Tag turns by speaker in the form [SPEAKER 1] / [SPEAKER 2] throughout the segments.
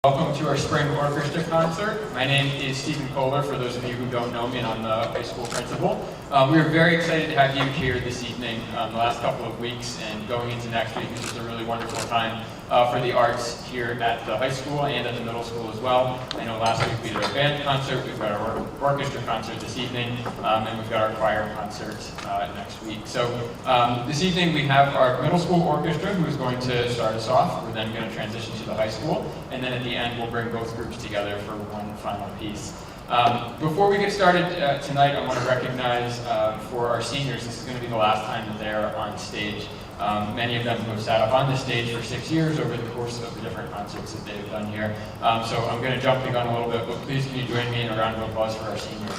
[SPEAKER 1] Welcome to our spring orchestra concert. My name is Stephen Kohler, for those of you who don't know me, and I'm the high school principal. We're very excited to have you here this evening, the last couple of weeks, and going into next week. This is a really wonderful time for the arts here at the high school and at the middle school as well. I know last week we did our band concert, we've got our orchestra concert this evening, and we've got our choir concert next week. So this evening we have our middle school orchestra who is going to start us off. We're then going to transition to the high school, and then at the end we'll bring both groups together for one final piece. Before we get started tonight, I want to recognize for our seniors, this is going to be the last time that they're on stage. Many of them who have sat up on this stage for 6 years over the course of the different concerts that they've done here. So I'm going to jump the gun a little bit, but please can you join me in a round of applause for our seniors.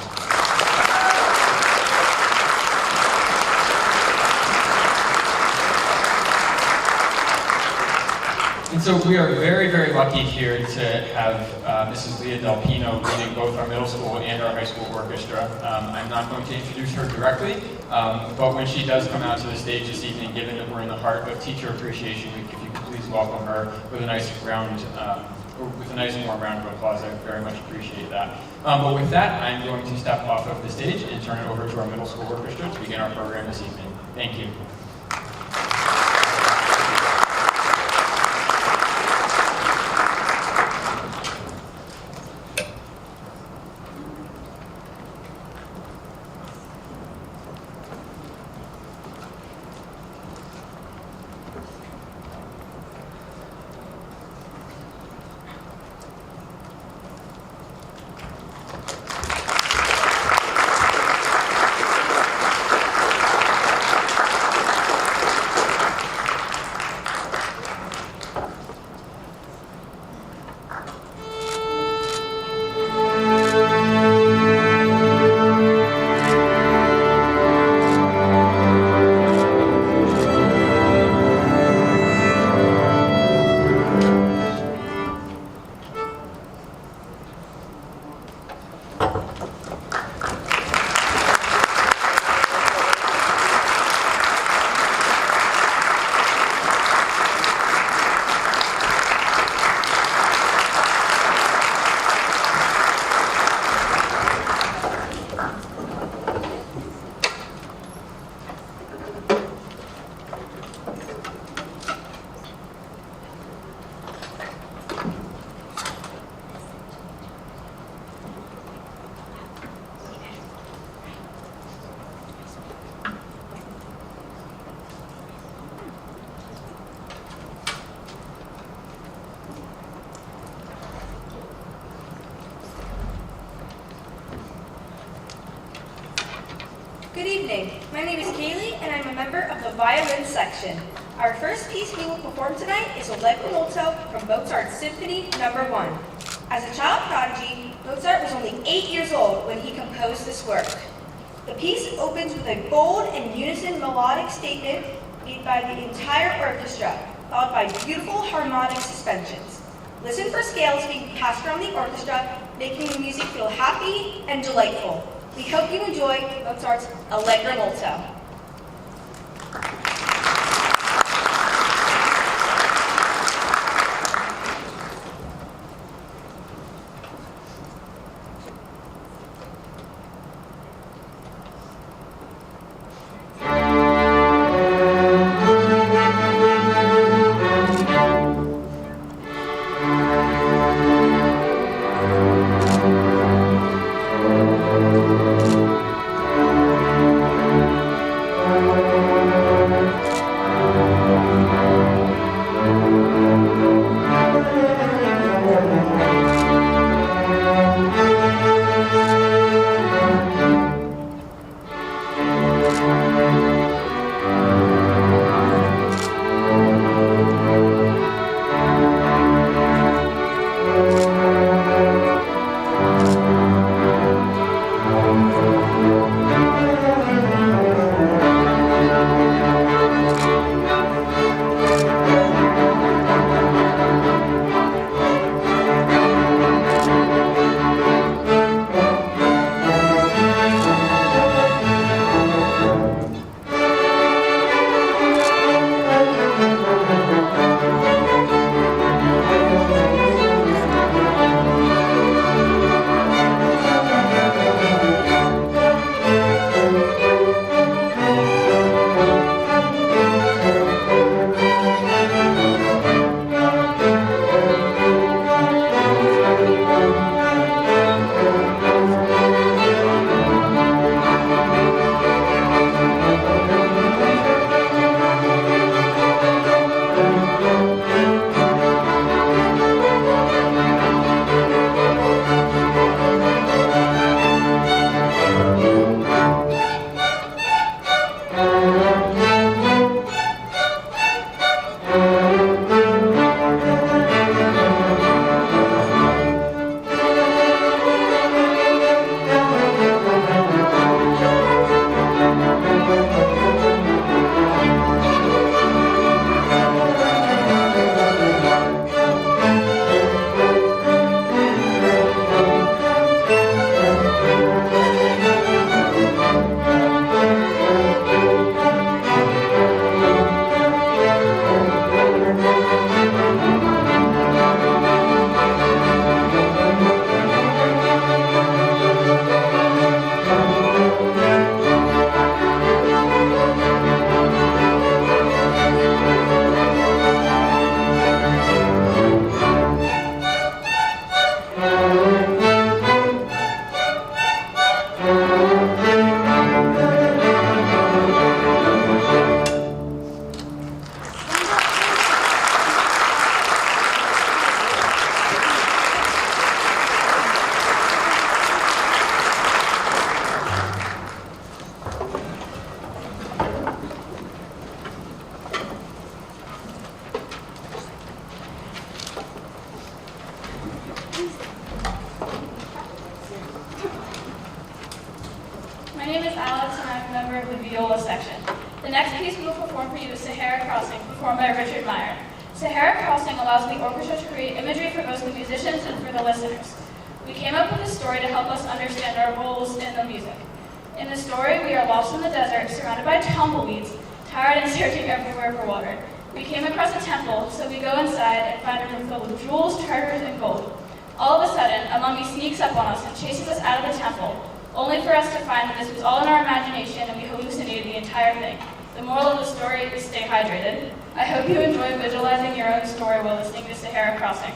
[SPEAKER 1] And so we are very, very lucky here to have Mrs. Leah Del Pino leading both our middle school and our high school orchestra. I'm not going to introduce her directly, but when she does come out to the stage this evening, given that we're in the heart of Teacher Appreciation Week, if you could please welcome her with a nice warm round of applause. I very much appreciate that. But with that, I'm going to step off of the stage and turn it over to our middle school orchestra to begin our program this evening. Thank you.
[SPEAKER 2] Good evening. My name is Kaylee, and I'm a member of the violin section. Our first piece we will perform tonight is Allegro Molto from Mozart's Symphony No. 1. As a child prodigy, Mozart was only 8 years old when he composed this work. The piece opens with a bold and unison melodic statement made by the entire orchestra, followed by beautiful harmonic suspensions. Listen for scales being passed around the orchestra, making the music feel happy and delightful. We hope you enjoy Mozart's Allegro Molto.
[SPEAKER 3] a member of the viola section. The next piece we will perform for you is Sahara Crossing, performed by Richard Meyer. Sahara Crossing allows the orchestra to create imagery for both the musicians and for the listeners. We came up with a story to help us understand our roles in the music. In the story, we are lost in the desert, surrounded by tumbleweeds, tired and searching everywhere for water. We came across a temple, so we go inside and find a room filled with jewels, treasures, and gold. All of a sudden, a mummy sneaks up on us and chases us out of the temple, only for us to find that this was all in our imagination and we hallucinated the entire thing. The moral of the story is stay hydrated. I hope you enjoy visualizing your own story while listening to Sahara Crossing.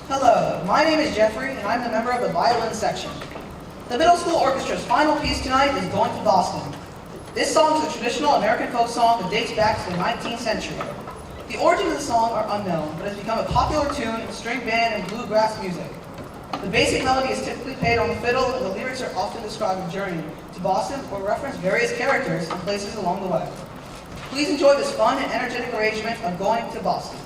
[SPEAKER 4] Hello, my name is Jeffrey, and I'm a member of the violin section. The middle school orchestra's final piece tonight is Going to Boston. This song is a traditional American folk song that dates back to the 19th century. The origins of the song are unknown, but has become a popular tune in string band and bluegrass music. The basic melody is typically played on the fiddle, and the lyrics are often describe a journey to Boston or reference various characters and places along the way. Please enjoy this fun and energetic arrangement of Going to Boston.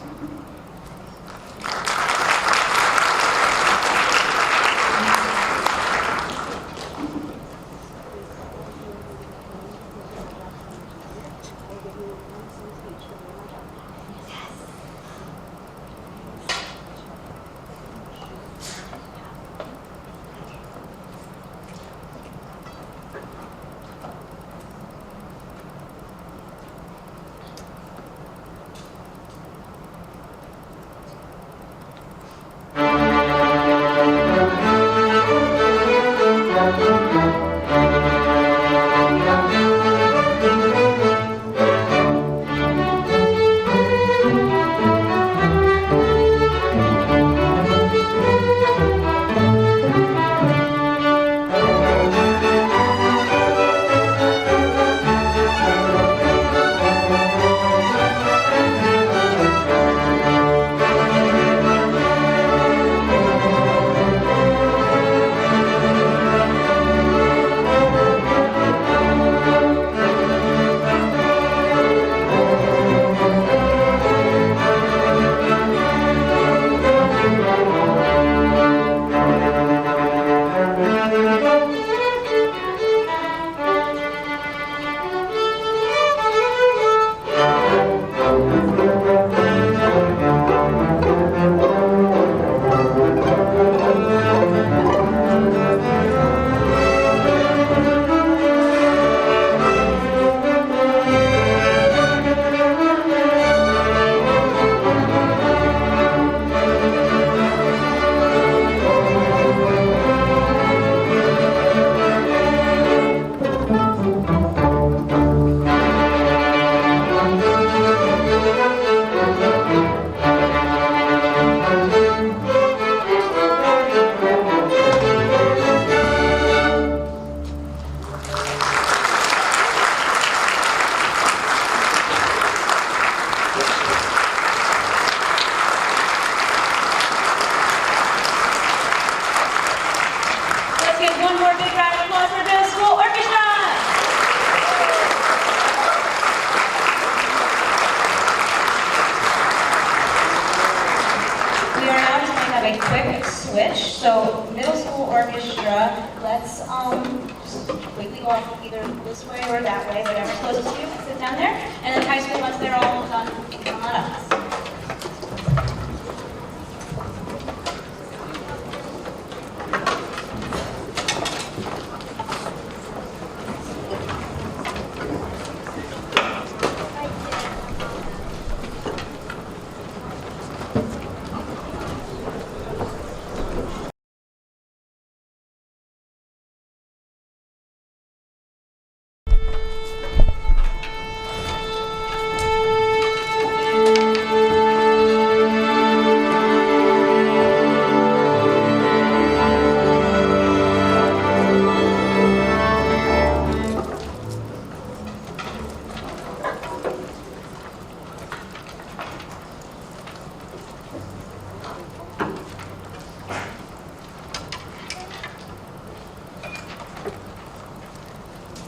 [SPEAKER 2] have a quick switch. So middle school orchestra, let's just quickly go off either this way or that way, whatever's closest to you, sit down there. And then high school, once they're all done, come on up.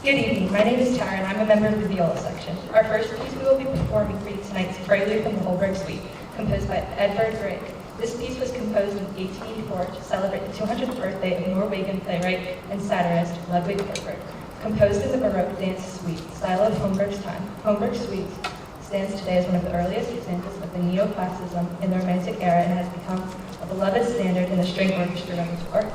[SPEAKER 5] Good evening, my name is Tara and I'm a member of the viola section. Our first piece we will be performing for you tonight is Prelude from the Holberg Suite, composed by Edvard Grieg. This piece was composed in 1884 to celebrate the 200th birthday of Norwegian playwright and satirist Ludwig Holberg. Composed in the Baroque dance suite style of Holberg's time, Holberg Suite stands today as one of the earliest examples of the neoclassicism in the Romantic era and has become a beloved standard in the string orchestra repertoire.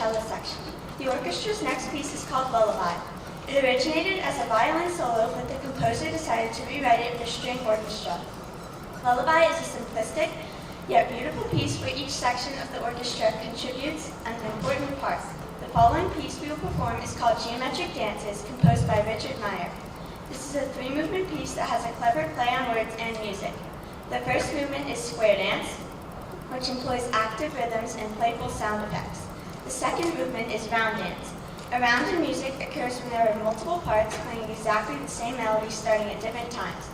[SPEAKER 6] cello section. The orchestra's next piece is called Lullaby. It originated as a violin solo, but the composer decided to rewrite it for string orchestra. Lullaby is a simplistic, yet beautiful piece where each section of the orchestra contributes an important part. The following piece we will perform is called Geometric Dances, composed by Richard Meyer. This is a 3-movement piece that has a clever play on words and music. The first movement is Square Dance, which employs active rhythms and playful sound effects. The second movement is Round Dance. A round in music occurs when there are multiple parts playing exactly the same melody starting at different times.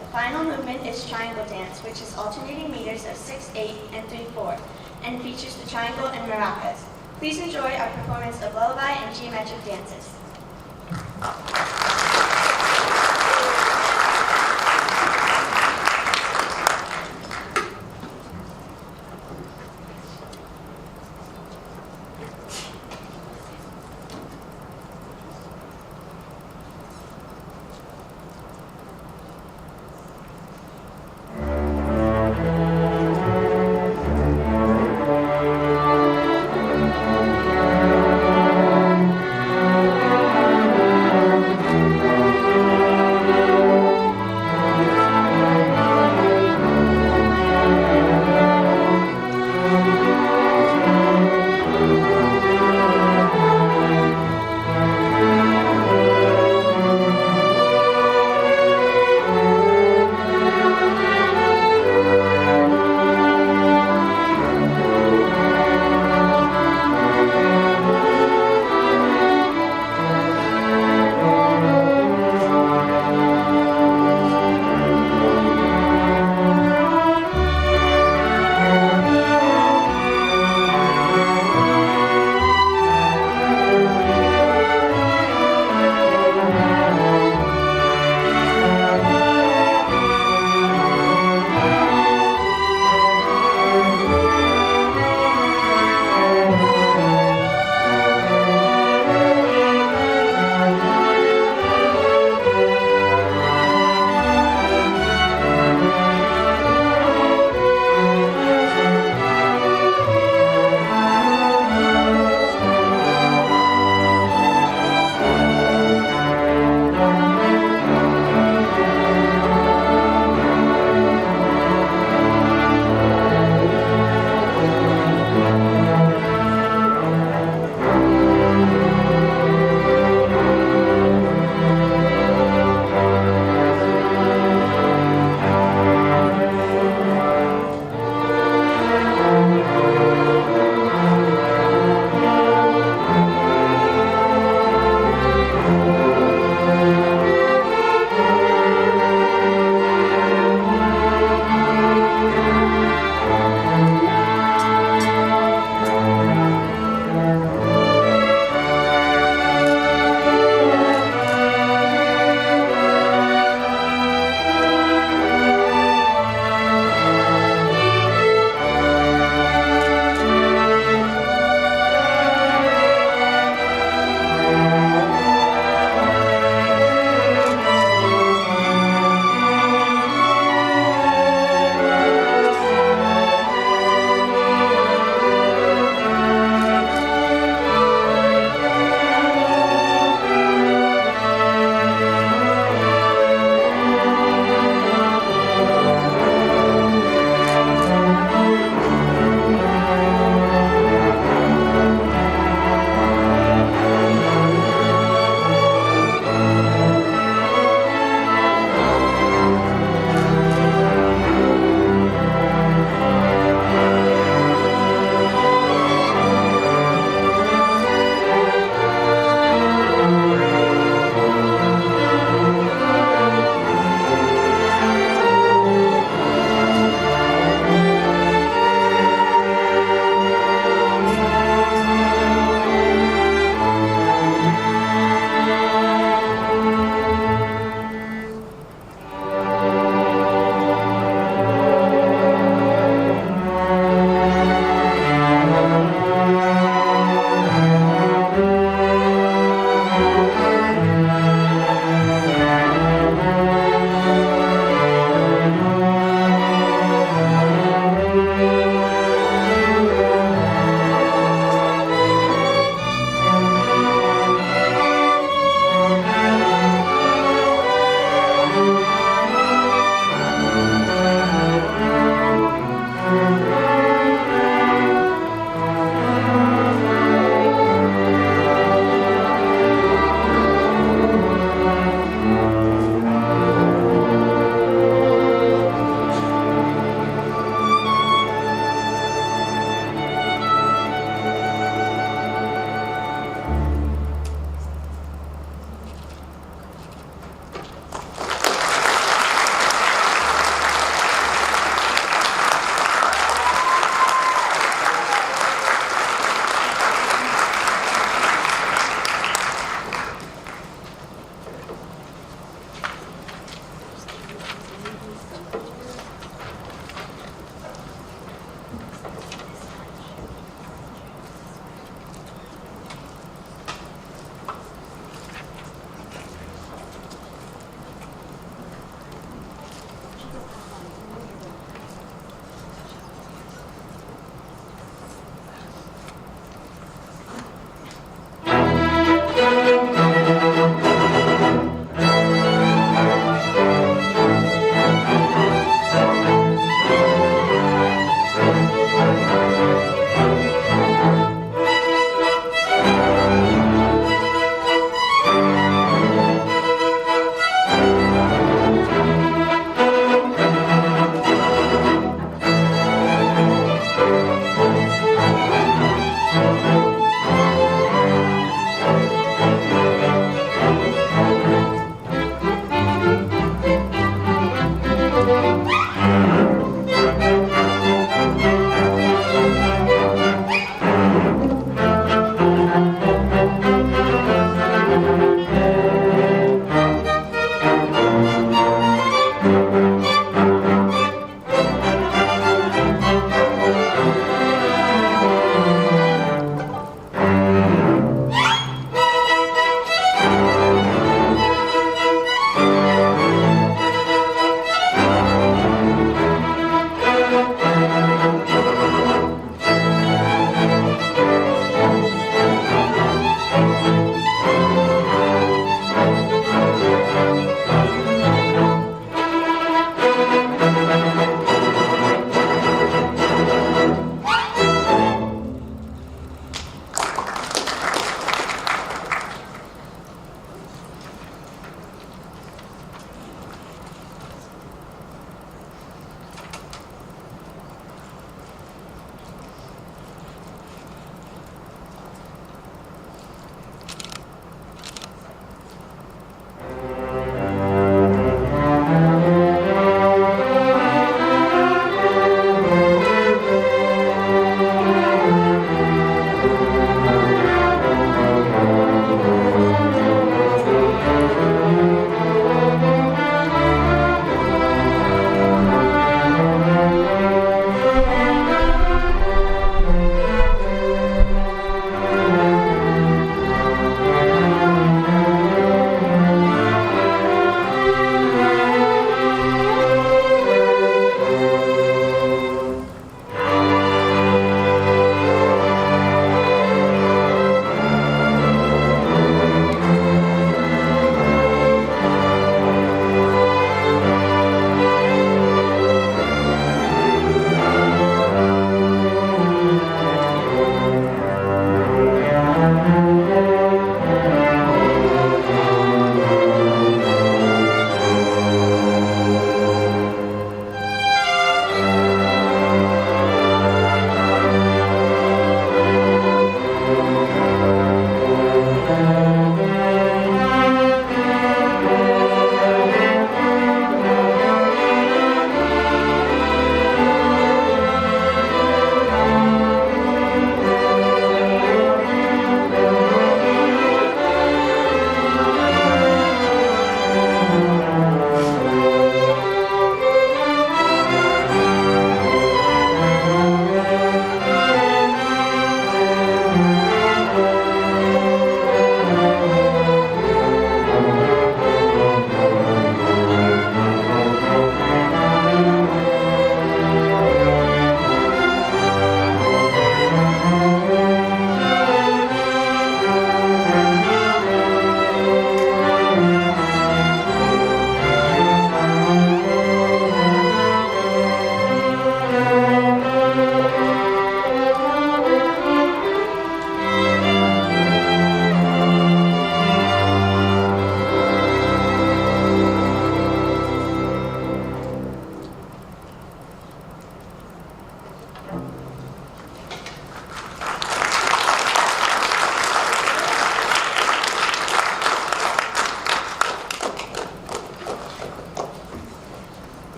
[SPEAKER 6] The final movement is Triangle Dance, which is alternating meters of 6/8 and 3/4, and features the triangle and maracas. Please enjoy our performance of Lullaby and Geometric Dances.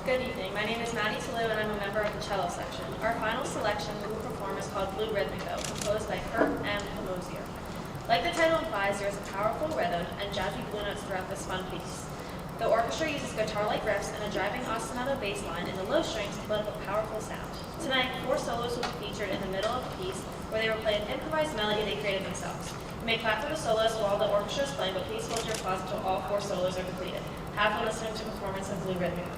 [SPEAKER 7] Good evening. My name is Maddie Toulouse, and I'm a member of the cello section. Our final selection we will perform is called Blue Rhythmico, composed by Kurt M. Mosier. Like the title implies, there is a powerful rhythm and jazzy blue notes throughout this fun piece. The orchestra uses guitar-like riffs and a driving ostinato bass line in the low strings to build up a powerful sound. Tonight, 4 solos will be featured in the middle of the piece, where they will play an improvised melody they created themselves. You may clap for the solos while the orchestra is playing, but please hold your applause until all 4 solos are completed. Have fun listening to the performance of Blue Rhythmico.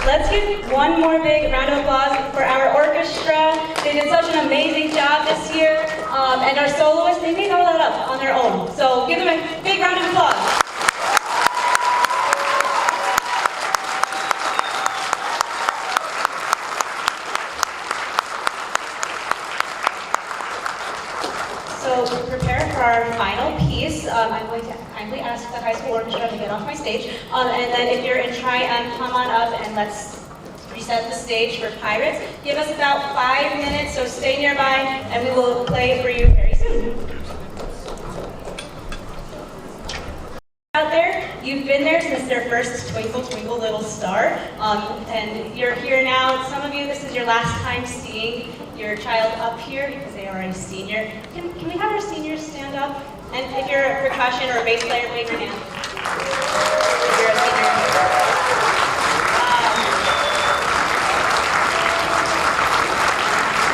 [SPEAKER 8] Let's give one more big round of applause for our orchestra. They did such an amazing job this year. And our soloists, they made all that up on their own. So give them a big round of applause. So So to prepare for our final piece, I'm going to kindly ask the high school orchestra to get off my stage. And then if you're in triumph, come on up and let's reset the stage for Pirates. Give us about 5 minutes, so stay nearby, and we will play it for you very soon. Out there, you've been there since their first Twinkle Twinkle Little Star, and you're here now. Some of you, this is your last time seeing your child up here because they are a senior. Can we have our seniors stand up? And if you're a percussion or a bass player, wave your hand. If you're a senior.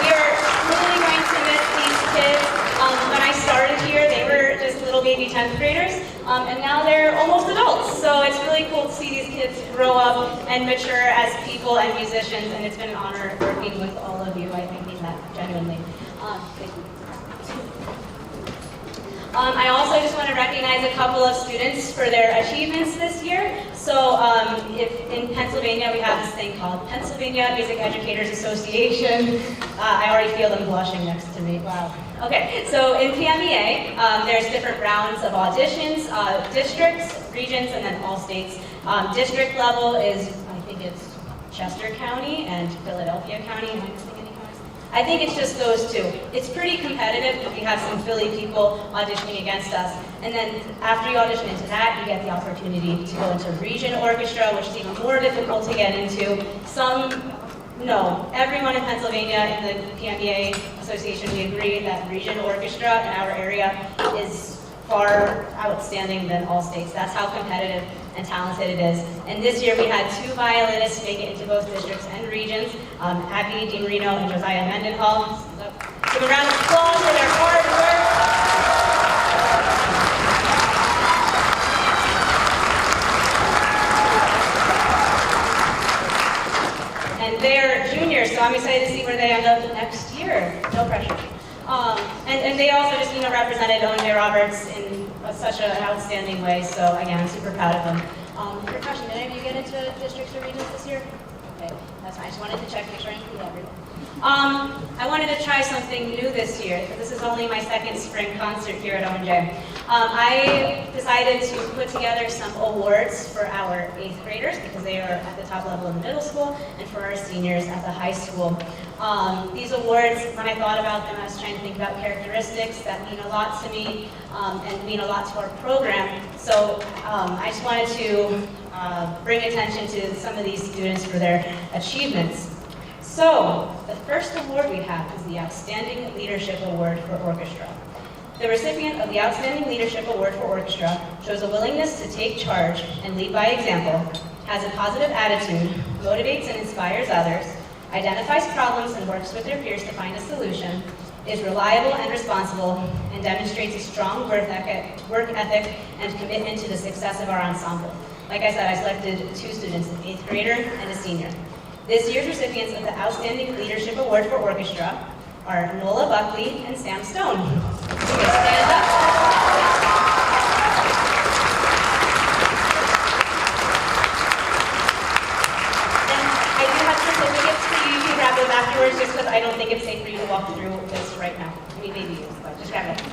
[SPEAKER 8] We are really going to miss these kids. When I started here, they were just little baby 10th graders, and now they're almost adults. So it's really cool to see these kids grow up and mature as people and musicians, and it's been an honor working with all of you. I mean that genuinely. Thank you. I also just want to recognize a couple of students for their achievements this year. So if in Pennsylvania, we have this thing called Pennsylvania Music Educators Association. I already feel them blushing next to me. Wow. Okay, so in PMEA, there's different rounds of auditions, districts, regions, and then all states. District level is, I think it's Chester County and Philadelphia County. Am I missing any counties? I think it's just those two. It's pretty competitive because we have some Philly people auditioning against us. And then after you audition into that, you get the opportunity to go into region orchestra, which is even more difficult to get into. No, everyone in Pennsylvania in the PMBA Association, we agree that region orchestra in our area is far outstanding than all states. That's how competitive and talented it is. And this year we had 2 violinists make it into both districts and regions, Abby DiMarino and Josiah Mendenhall. Give a round of applause for their hard work. And they're juniors, so I'm excited to see where they end up next year. No pressure. And they also just, represented Owen Roberts in such an outstanding way. So again, I'm super proud of them. Percussion, did any of you get into districts or regions this year? Okay, that's fine. I just wanted to check, make sure I include everyone. I wanted to try something new this year, because this is only my second spring concert here at ONJ. I decided to put together some awards for our 8th graders, because they are at the top level in middle school, and for our seniors at the high school. These awards, when I thought about them, I was trying to think about characteristics that mean a lot to me and mean a lot to our program. So I just wanted to bring attention to some of these students for their achievements. So, the first award we have is the Outstanding Leadership Award for Orchestra. The recipient of the Outstanding Leadership Award for Orchestra shows a willingness to take charge and lead by example, has a positive attitude, motivates and inspires others, identifies problems and works with their peers to find a solution, is reliable and responsible, and demonstrates a strong work ethic and commitment to the success of our ensemble. Like I said, I selected 2 students, an 8th grader and a senior. This year's recipients of the Outstanding Leadership Award for Orchestra are Nola Buckley and Sam Stone. Please stand up. And I do have certificates for you. You can grab those afterwards just because I don't think it's safe for you to walk through this right now. I mean, maybe you, but just grab it.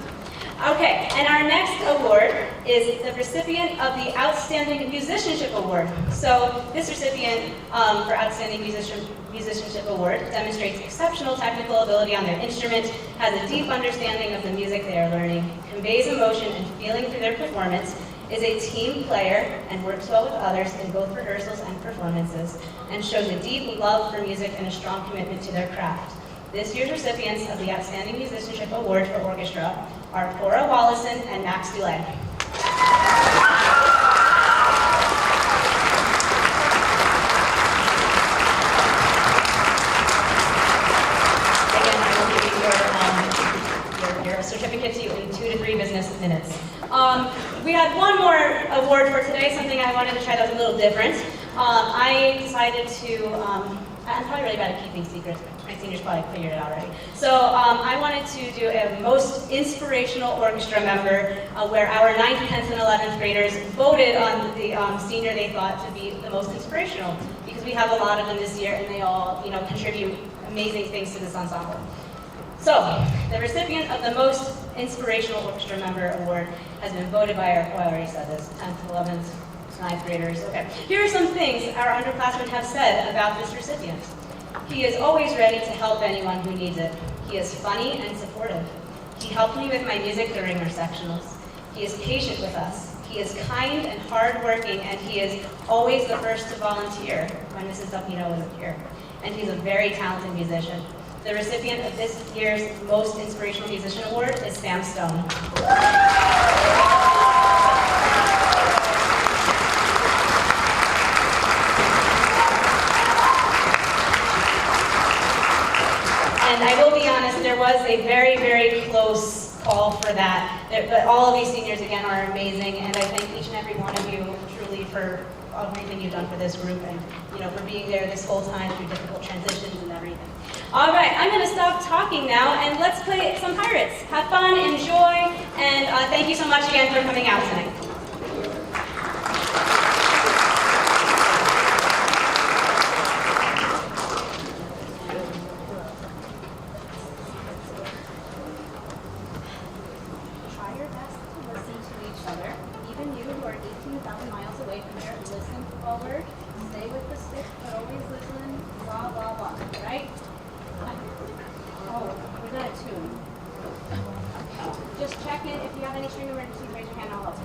[SPEAKER 8] Okay, and our next award is the recipient of the Outstanding Musicianship Award. So this recipient for Outstanding Musicianship Award demonstrates exceptional technical ability on their instrument, has a deep understanding of the music they are learning, conveys emotion and feeling through their performance, is a team player and works well with others in both rehearsals and performances, and shows a deep love for music and a strong commitment to their craft. This year's recipients of the Outstanding Musicianship Award for Orchestra are Cora Wallison and Max Dulay. Again, I will give you your certificate to you in 2 to 3 business minutes. We had one more award for today, something I wanted to try that was a little different. I decided to, I'm probably really bad at keeping secrets, but my seniors probably figured it out already. So I wanted to do a most inspirational orchestra member where our 9th, 10th, and 11th graders voted on the senior they thought to be the most inspirational, because we have a lot of them this year and they all contribute amazing things to this ensemble. So, the recipient of the most inspirational orchestra member award has been voted by our, well, I already said this, 10th, 11th, 9th graders. Okay, here are some things our underclassmen have said about this recipient. He is always ready to help anyone who needs it. He is funny and supportive. He helped me with my music during our sectionals. He is patient with us. He is kind and hardworking, and he is always the first to volunteer when Mrs. Dupino isn't here. And he's a very talented musician. The recipient of this year's Most Inspirational Musician Award is Sam Stone. And I will be honest, there was a very, very close call for that. But all of these seniors, again, are amazing, and I thank each and every one of you truly for everything you've done for this group and, for being there this whole time through difficult transitions and everything. All right, I'm going to stop talking now, and let's play some Pirates. Have fun, enjoy, and thank you so much again for coming out tonight.
[SPEAKER 9] Try your best to listen to each other. Even you who are 18,000 miles away from here, listen forward, stay with the stick, but always listen, blah, blah, blah, right? Oh, we're done at 2. Just check in. If you have any string emergencies, raise your hand, I'll help you.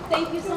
[SPEAKER 9] Thank you so